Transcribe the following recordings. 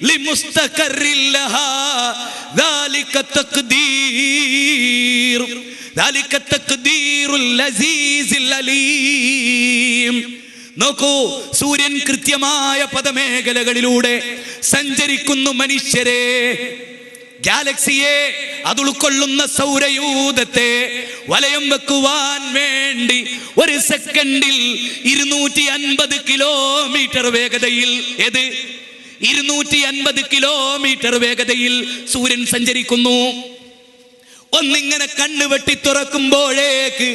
ലിമുസ്തഖറിൻ ലഹാ ദാലിക തഖ്ദീറുൽ അസീസിൽ അലീം. നോക്കൂ, സൂര്യൻ കൃത്യമായ പദമേഖലകളിലൂടെ സഞ്ചരിക്കുന്നു മനുഷ്യരെ. ഗാലക്സിയെ, അത് ഉൾക്കൊള്ളുന്ന സൗരയൂഥത്തെ വലയം വെക്കുവാൻ വേണ്ടി ഒരു സെക്കൻഡിൽ 250 കിലോമീറ്റർ വേഗതയിൽ 250 കിലോമീറ്റർ വേഗതയിൽ സൂര്യൻ സഞ്ചരിക്കുന്നു. ഒന്നിങ്ങനെ കണ്ണ് വെട്ടി തുറക്കുമ്പോഴേക്ക്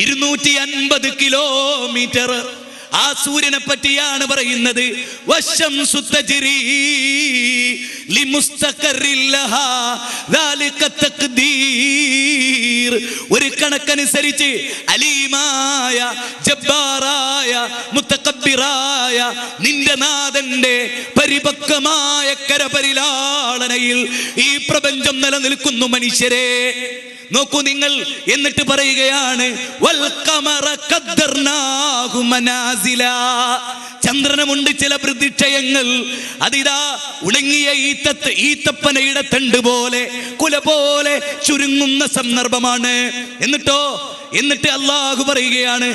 250 കിലോമീറ്റർ. ആ സൂര്യനെ പറ്റിയാണ് പറയുന്നത്. വശംസു തജ്രീ ലിമുസ്തഖറിൻ ലഹാ ദാലിക തഖ്ദീർ. ഒരു കണക്കനുസരിച്ച് അലീമായ, ജബ്ബാറായ, മുതകബ്ബിറായ നിന്റെ നാഥന്റെ പരിപക്വമായ കരപരിലാളനയിൽ ഈ പ്രപഞ്ചം നിലനിൽക്കുന്നു മനുഷ്യരെ. നോക്കൂ നിങ്ങൾ. എന്നിട്ട് പറയുകയാണ് വൽ ഖമറ ഖദ്ദർനാഹു മനാസില. ചന്ദ്രനുമുണ്ട് ചില പ്രതിക്ഷയങ്ങൾ. അതിതാ ഉണങ്ങിയ ഈത്തപ്പനയുടെ തണ്ട് പോലെ, കുല പോലെ ചുരുങ്ങുന്ന സന്ദർഭമാണ്. എന്നിട്ട് അല്ലാഹു പറയുകയാണ്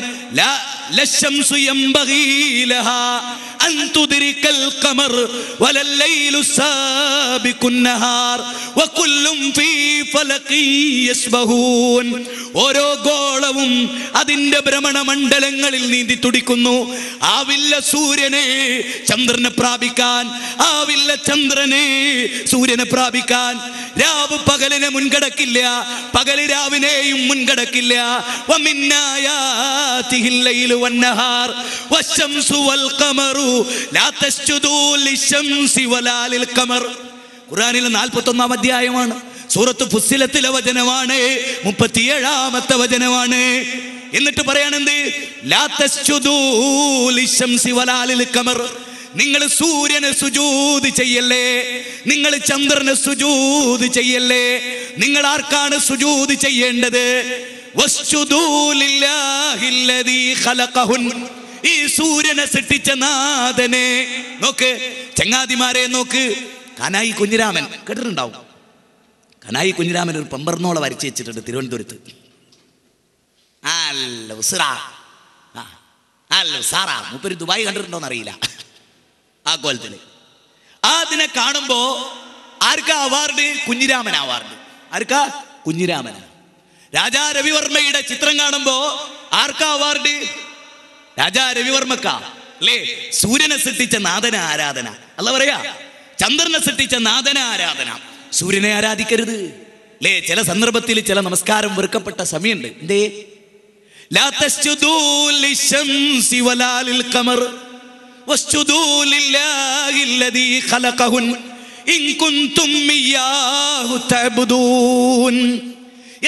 ലശംസു യംബഗീ ലഹാ അൻ തുദ്രികൽ ഖമർ വലൽ ലൈലു സാബിഖുൻ നഹാർ വകുല്ലും ഫീ ഫലഖി യസ്ബഹൂൻ. ഓരോ ഗോളവും അതിന്റെ ഭ്രമണമണ്ഡലങ്ങളിൽ നീന്തി തുടിക്കുന്നു. ആവില്ല സൂര്യനെ ചന്ദ്രനെ പ്രാപിക്കാൻ, ആവില്ല ചന്ദ്രനെ സൂര്യനെ പ്രാപിക്കാൻ. രാവ് പകലിനെ മുൻകടക്കില്ല, പകല് രാവിനെയും മുൻകടക്കില്ല. വമിന്നായാതിഹിൽ ലൈലു വന്നഹാർ വശംസു വൽ ഖമറു ലാ തസ്ജുദൂ ലിശംസി വലാ ലിൽ ഖമർ. ഖുർആനിലെ 41-ാം അധ്യായമാണ്. സൂറത്ത് ഫുസ്സിലത്തിലെ വചനമാണ്. 37-ാമത്തെ വചനമാണ്. എന്നിട്ട് പറയാണെന്ത്? ലാ തസ്ജുദൂ ലിശംസി വലാ ലിൽ ഖമർ. നിങ്ങൾ സൂര്യന് സുജൂദ് ചെയ്യല്ലേ, നിങ്ങൾ ചന്ദ്രന് സുജൂദ് ചെയ്യല്ലേ. നിങ്ങൾ ആർക്കാണ് സുജൂദ് ചെയ്യേണ്ടത്? വസ്ജുദൂ ലില്ലാഹില്ലദീ ഖലഖഹുൻ. ഈ സൂര്യനെ സൃഷ്ടിച്ച നാഥനെ നോക്ക്. ചങ്ങാതിമാരെ നോക്ക്. കനായി കുഞ്ഞിരാമൻ കേട്ടിട്ടുണ്ടാവും. കനായി കുഞ്ഞിരാമൻ ഒരു പമ്പർന്നോളെ വരച്ചു വെച്ചിട്ടുണ്ട് തിരുവനന്തപുരത്ത്. മൂപ്പര് ദുബായ് കണ്ടിട്ടുണ്ടോന്ന് അറിയില്ല. ആ കോലത്തില് അതിനെ കാണുമ്പോ ആർക്കാ അവാർഡ്? കുഞ്ഞിരാമൻ അവാർഡ്. ആർക്കാ? കുഞ്ഞിരാമൻ. രാജാ രവിവർമ്മയുടെ ചിത്രം കാണുമ്പോ ആർക്കാ അവാർഡ്? രാജാ രവിവർമ്മക്ക അല്ലേ? സൂര്യനെ സൃഷ്ടിച്ച നാഥന ആരാധന. അല്ല പറയാ, ചന്ദ്രനെ സൃഷ്ടിച്ച നാഥന ആരാധന. സൂര്യനെ ആരാധിക്കരുത് അല്ലേ? ചില സന്ദർഭത്തിൽ ചില നമസ്കാരം വെറുക്കപ്പെട്ട സമയമുണ്ട്. എന്തേ? ലാ തസ്ജുദൂ ലിശംസി വലാ ലിൽ ഖമർ വസ്ജുദൂ ലില്ലാഹില്ലദീ ഖലഖഹുൻ ഇൻ കുൻതും ഇയ്യാഹു തഅബുദൂൻ.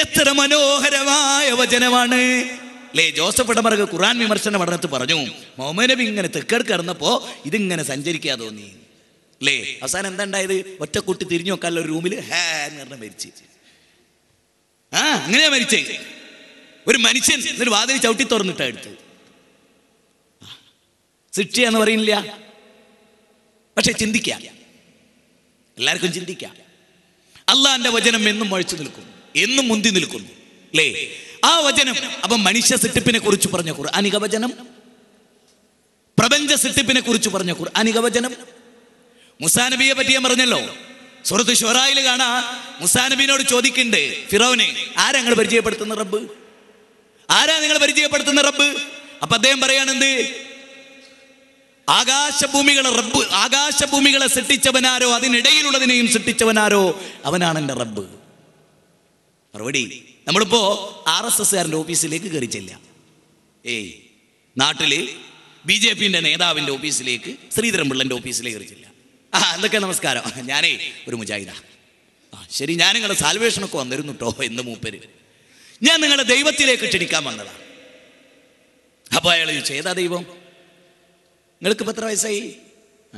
എത്ര മനോഹരമായ വചനമാണ് അല്ലേ? ജോസഫ് ഇടമറുക ഖുർആൻ വിമർശന പഠനത്തിൽ പറഞ്ഞു, മുഹമ്മദ് നബി ഇങ്ങനെ തെക്കടുക്ക് കിടന്നപ്പോ ഇതിങ്ങനെ സഞ്ചരിക്കാൻ തോന്നി അല്ലേ? അവസാനം എന്താ ഉണ്ടായത്? ഒറ്റക്കുട്ടി തിരിഞ്ഞു നോക്കാനുള്ള ഒരു റൂമിൽ മരിച്ചു. അങ്ങനെയാ മരിച്ചേ. ഒരു മനുഷ്യൻ ഒരു വാതിൽ ചവിട്ടി തുറന്നിട്ടാ എടുത്ത്. ശിക്ഷയെന്ന് പറയുന്നില്ല, പക്ഷെ ചിന്തിക്കാം, എല്ലാവർക്കും ചിന്തിക്കാം. അള്ളാന്റെ വചനം എന്നും മുഴച്ചു നിൽക്കുന്നു, എന്നും മുന്തി നിൽക്കുന്നു അല്ലേ? ആ വചനം. അപ്പം മനുഷ്യ സൃഷ്ടിപ്പിനെ കുറിച്ച് പറഞ്ഞ ഖുർആനിക വചനം, പ്രപഞ്ച സൃഷ്ടിപ്പിനെ കുറിച്ച് പറഞ്ഞ ഖുർആനിക വചനം. മൂസാ നബിയെ പറ്റി ഞാൻ പറഞ്ഞല്ലോ. സൂറത്ത് ശുറായിൽ കാണാ, മൂസാ നബിയോട് ചോദിക്കുന്നുണ്ട് ഫിറൗനെ, ആരാ നിങ്ങൾ പരിചയപ്പെടുത്തുന്ന റബ്ബ്? ആരാ നിങ്ങൾ പരിചയപ്പെടുത്തുന്ന റബ്ബ്? അപ്പൊ അദ്ദേഹം പറയാണെന്ത്? ആകാശഭൂമികളെ റബ്ബ്, ആകാശഭൂമികളെ സൃഷ്ടിച്ചവനാരോ അതിനിടയിലുള്ളതിനെയും സൃഷ്ടിച്ചവനാരോ അവനാണ് എൻ്റെ റബ്ബ്. മറുപടി, നമ്മളിപ്പോ RSSകാരൻ്റെ ഓഫീസിലേക്ക് കയറി ചെല്ലാം. നാട്ടില് BJPന്റെ നേതാവിന്റെ ഓഫീസിലേക്ക്, ശ്രീധരൻപിള്ളന്റെ ഓഫീസിലേക്ക് കയറി ചെല്ലാം. എന്തൊക്കെ നമസ്കാരം, ഞാനേ ഒരു മുജാഹിദാ. ശരി, ഞാൻ നിങ്ങളുടെ സാൽവേഷനൊക്കെ വന്നിരുന്നു കേട്ടോ എന്ന് മൂപ്പര്. ഞാൻ നിങ്ങളുടെ ദൈവത്തിലേക്ക് ക്ഷണിക്കാൻ വന്നതാണ്. അപ്പൊ അയാൾ ചോദിച്ചു, ഏതാ ദൈവം? നിങ്ങൾക്ക് ഇപ്പം എത്ര വയസ്സായി?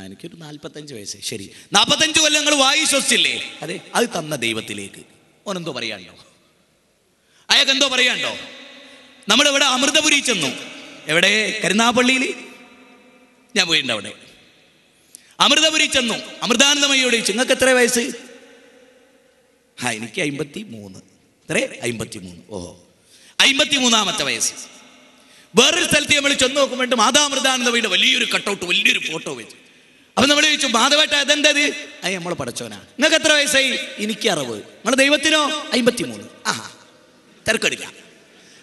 എനിക്കൊരു 45 വയസ്സായി. ശരി, 45 കൊല്ലം നിങ്ങൾ വായി ശ്വസിച്ചില്ലേ? അതെ, അത് തന്ന ദൈവത്തിലേക്ക്. ഓനെന്തോ പറയാണ്ടോ? അയാൾക്ക് എന്തോ പറയാണ്ടോ? നമ്മളിവിടെ അമൃതപുരി ചെന്നു. എവിടെ? കരുനാഗപ്പള്ളിയിൽ ഞാൻ പോയിട്ടുണ്ട്. അമൃതപുരി ചെന്നു. അമൃതാനന്ദമയോട് ചോദിച്ചു, നിങ്ങൾക്ക് എത്ര വയസ്സ്? എനിക്ക് 53. എത്ര? 53. ഓഹോ, 53ാമത്തെ വയസ്സ്. വേറൊരു സ്ഥലത്ത് നമ്മൾ ചെന്ന് നോക്കുമ്പോൾ മാതാമൃതാനന്ദമയുടെ വലിയൊരു കട്ടൗട്ട്, വലിയൊരു ഫോട്ടോ വെച്ചു. അപ്പൊ നമ്മൾ ചോദിച്ചു, മാധവേട്ട അതെന്തത്? നമ്മളെ പടച്ചോനാ. നിങ്ങൾക്ക് എത്ര വയസ്സായി? എനിക്ക് 60. നിങ്ങളുടെ ദൈവത്തിനോ? 53. തിരക്കെടുക്ക.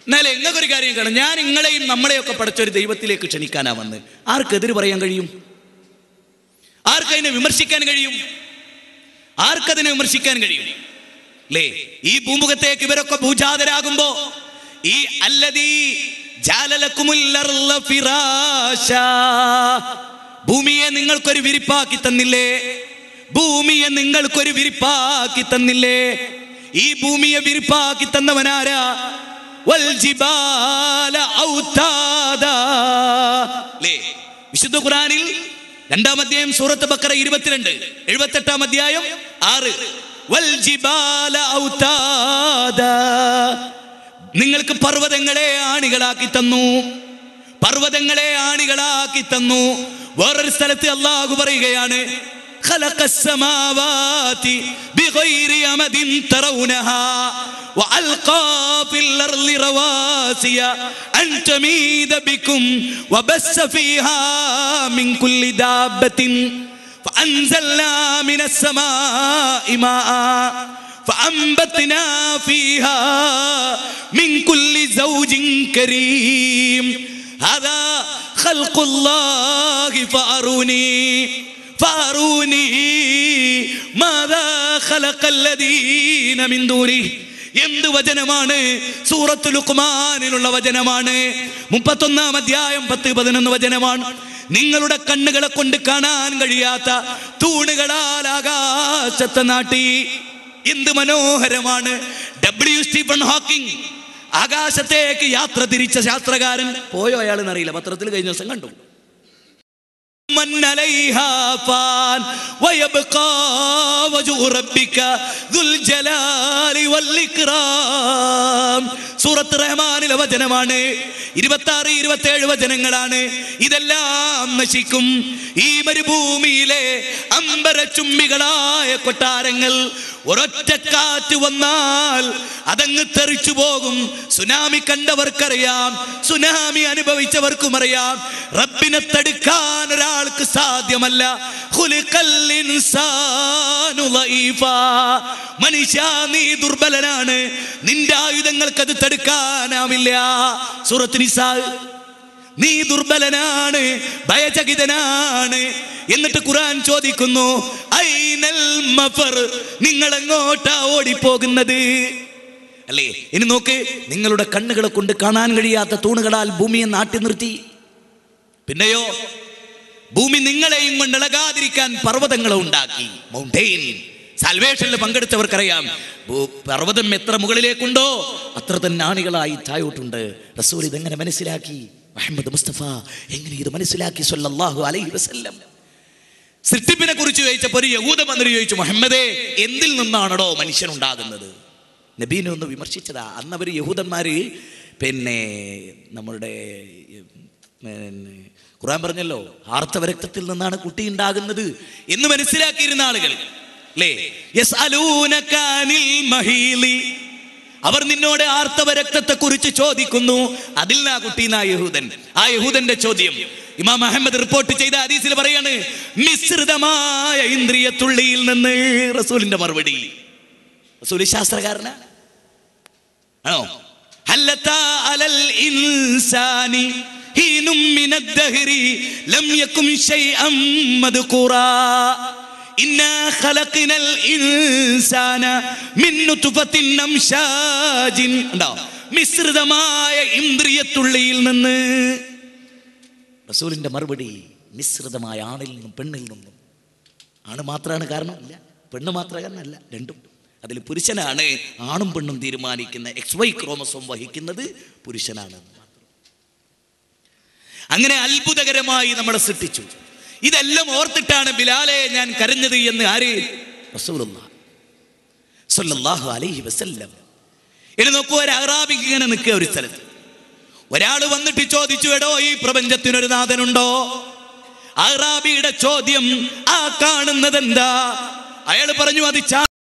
എന്നാലും എങ്ങൾക്കൊരു കാര്യം കാണും, ഞാൻ നിങ്ങളെയും നമ്മളെയൊക്കെ പടച്ചൊരു ദൈവത്തിലേക്ക് ക്ഷണിക്കാനാ വന്ന്. ആർക്കെതിര് പറയാൻ കഴിയും? ആർക്കതിനെ വിമർശിക്കാൻ കഴിയും? ആർക്കതിനെ വിമർശിക്കാൻ കഴിയും? അല്ലേ? ഈ ഭൂമുഖത്തേക്ക് ഇവരൊക്കെ ഭൂജാതരാകുമ്പോ ഈ അല്ലദീ ജഅലലകുമുൽ അർള ഫിറാശാ, ഭൂമിയെ നിങ്ങൾക്കൊരു വിരിപ്പാക്കി തന്നില്ലേ? ഭൂമിയെ നിങ്ങൾക്കൊരു വിരിപ്പാക്കി തന്നില്ലേ? ഈ ഭൂമിയെ വിരിപ്പാക്കി തന്നവനാരാ? വൽ ജിബാല ഔതാദാ. അല്ലേ? വിശുദ്ധ ഖുർആനിൽ 2-ാം അധ്യായം സൂറത്ത് ബഖറ 22, 78-ാം അധ്യായം 6, വൽ ജിബാല ഔതാദാ, നിങ്ങൾക്ക് പർവ്വതങ്ങളെ ആണികളാക്കി തന്നു. പർവ്വതങ്ങളെ ആണികളാക്കി തന്നു. വേറൊരു സ്ഥലത്ത് അല്ലാഹു പറയുകയാണ്, ഖലഖസ് സമാവാതി ബിഗൈരി അമദിൻ തറൗനഹാ വഅൽഖാ ഫിൽ അർളി റവാസിയ അൻ തമീദ ബികും വബസ്സ ഫീഹാ മിൻ കുല്ലി ദാബത്തിൻ ഫഅൻസൽനാ മിനസ് സമാഇ മാഅ ഫഅംബത്നാ ഫീഹാ മിൻ കുല്ലി സൗജിൻ കരീം ഹദാ ഖൽഖുല്ലാഹി ഫഅറൂനി മാദാ ഖലഖല്ലദീന മിൻ ദൂനിഹി. എന്ത് വചനമാണ്? സൂറത്തുൽ ലുഖ്മാനിലുള്ള വചനമാണ്. 31-ാം അധ്യായം 10-11 വചനമാണ്. നിങ്ങളുടെ കണ്ണുകളെ കൊണ്ട് കാണാൻ കഴിയാത്ത തൂണുകളാൽ ആകാശത്തെ നാട്ടി. എന്ത് മനോഹരമാണ്! W. സ്റ്റീഫൻ ഹോക്കിംഗ്, ആകാശത്തേക്ക് യാത്ര തിരിച്ച ശാസ്ത്രകാരൻ. പോയോ അയാളെന്നറിയില്ല, പത്രത്തിൽ കഴിഞ്ഞ ദിവസം കണ്ടു. സൂറത്ത് റഹ്മാനിലെ വചനമാണ്. 26-27 വചനങ്ങളാണ്. ഇതെല്ലാം നശിക്കും. ഈ മരുഭൂമിയിലെ അമ്പരചുംബികളായ കൊട്ടാരങ്ങൾ ഒരൊറ്റ കാറ്റ് വന്നാൽ അതങ്ങ് തെറിച്ചു പോകും. സുനാമി കണ്ടവർക്കറിയാം, സുനാമി അനുഭവിച്ചവർക്കും അറിയാം, റബ്ബിനെ തടുക്കാൻ ഒരാൾക്ക് സാധ്യമല്ല. ഖുലിഖൽ ഇൻസാനു ലഈഫാ, മനുഷ്യ നീ ദുർബലനാണ്, നിന്റെ ആയുധങ്ങൾക്ക് അത് തടുക്കാനാവില്ല. സൂറത്ത് നിസാ, നീ ദുർബലനാണ്, ഭയചകിതനാണ്. എന്നിട്ട് ഖുർആൻ ചോദിക്കുന്നു, ഐനൽ മഫർ, നിങ്ങൾ എങ്ങോട്ടാ ഓടിപ്പോകുന്നത്? അല്ലേ? ഇനി നോക്ക്, നിങ്ങളുടെ കണ്ണുകളെ കൊണ്ട് കാണാൻ കഴിയാത്ത തൂണുകളാൽ ഭൂമിയെ നാട്ടി നിർത്തി. പിന്നെയോ ഭൂമി നിങ്ങളെയും കൊണ്ട് ഇളകാതിരിക്കാൻ പർവ്വതങ്ങളെ ഉണ്ടാക്കി. മൗണ്ടെയിൻ സാൽവേഷനിൽ പങ്കെടുത്തവർക്കറിയാം, പർവ്വതം എത്ര മുകളിലേക്കുണ്ടോ അത്ര തന്നെ ആണികളായി താഴോട്ടുണ്ട്. റസൂൽ ഇതെങ്ങനെ മനസ്സിലാക്കി? മുഹമ്മദ് മുസ്തഫ എങ്ങനെ ഇത് മനസ്സിലാക്കി? സ്വല്ലല്ലാഹു അലൈഹി വസല്ലം. സൃഷ്ടിപ്പിനെ കുറിച്ച് ചോദിച്ചപ്പോൾ ഒരു യഹൂദ മന്ത്രി ചോദിച്ചു, മുഹമ്മദേ, എന്തിൽ നിന്നാണോ മനുഷ്യൻ ഉണ്ടാകുന്നത്? നബീനെ ഒന്ന് വിമർശിച്ചതാ. അന്ന് അവർ യഹൂദന്മാര് നമ്മളുടെ ഖുർആൻ പറഞ്ഞല്ലോ, ആർത്തവ രക്തത്തിൽ നിന്നാണ് കുട്ടി ഉണ്ടാകുന്നത് എന്ന് മനസ്സിലാക്കിയിരുന്ന ആളുകൾ അല്ലേ? യസ്അലൂനക അനിൽ മഹീലി, അവർ നിന്നോട് ആർത്തവ രക്തത്തെ കുറിച്ച് ചോദിക്കുന്നു. അതിൽ ആ കുട്ടീനാ യഹൂദൻ. ആ യഹൂദന്റെ ചോദ്യം ഇമാം അഹമ്മദ് റിപ്പോർട്ട് ചെയ്ത ഹദീസിൽ പറയാണ്, മിശ്രിതമായ ഇന്ദ്രിയ തുള്ളിയിൽ നിന്ന്. റസൂലിന്റെ മറുപടി, റസൂൽ ശാസ്ത്രകാരനാ ആണോ? ഹല്ലതാ അലൽ ഇൻസാനി ഹീനും മിനദ് ദഹ്രി ലം യകുൻ ശൈഅൻ മദ്കൂറാ ഇന്നാ ഖലഖനൽ ഇൻസാന മിൻ നുത്ഫത്തിൻ അംശാജിൻ. ഉണ്ടോ? മിശ്രിതമായ ഇന്ദ്രിയത്തുള്ളിയിൽ നിന്ന്. റസൂലിന്റെ മറുപടി, മിശ്രിതമായ ആണിൽ നിന്നും പെണ്ണിൽ നിന്നും. ആണ് മാത്രമാണ് കാരണം? ഇല്ല. പെണ്ണ് മാത്രം കാരണമല്ല, രണ്ടും. അതിൽ പുരുഷനാണ് ആണും പെണ്ണും തീരുമാനിക്കുന്ന. XY ക്രോമസോം വഹിക്കുന്നത് പുരുഷനാണ്. അങ്ങനെ അത്ഭുതകരമായി നമ്മളെ സൃഷ്ടിച്ചു. ഇതെല്ലാം ഓർത്തിട്ടാണ് ബിലാലെ ഞാൻ കരഞ്ഞത് എന്ന് ആര്? റസൂലുള്ളാഹി സ്വല്ലല്ലാഹു അലൈഹി വസല്ലം. ഇനി നോക്കൂ, ഒരു അറാബിക്ക് ഇങ്ങനെ നിൽക്കുക ഒരു സ്ഥലത്ത്. ഒരാൾ വന്നിട്ട് ചോദിച്ചു, എടോ, ഈ പ്രപഞ്ചത്തിനൊരു നാഥനുണ്ടോ? അറാബിയുടെ ചോദ്യം, ആ കാണുന്നത് എന്താ? അയാൾ പറഞ്ഞു, അത്